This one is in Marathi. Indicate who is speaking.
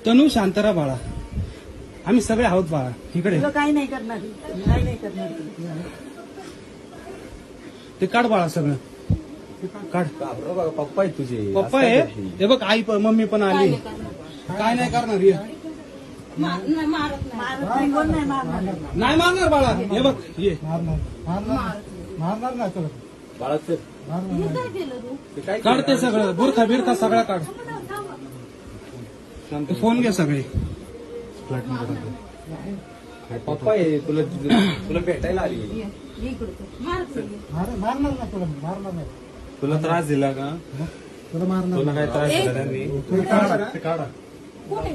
Speaker 1: तनू शांतरा बाळा, आम्ही सगळे आहोत बाळा. इकडे
Speaker 2: तुला काही नाही करणार, काही नाही करणार.
Speaker 1: ते काढ बाळा सगळं काढ.
Speaker 3: पप्पा आहे तुझे,
Speaker 1: पप्पा आहे. हे बघ आई मम्मी पण आली. काय नाही करणार ये.
Speaker 2: मारत नाही, कोण नाही मारणार.
Speaker 1: नाही मारणार बाळा. हे बघ ये.
Speaker 4: मारणार नाही तुला.
Speaker 3: बाळाचं
Speaker 1: काढ ते सगळं, बुरखा बिरखा सगळा काढ. फोन घे सगळे.
Speaker 3: पप्पा आहे, तुला भेटायला आली.
Speaker 4: मारणार नाही तुला, मारणार नाही.
Speaker 3: तुला त्रास दिला का?
Speaker 4: तुला मारणार.
Speaker 3: तुला काय त्रास दिला त्यांनी?
Speaker 4: काढा.
Speaker 2: कोण आहे?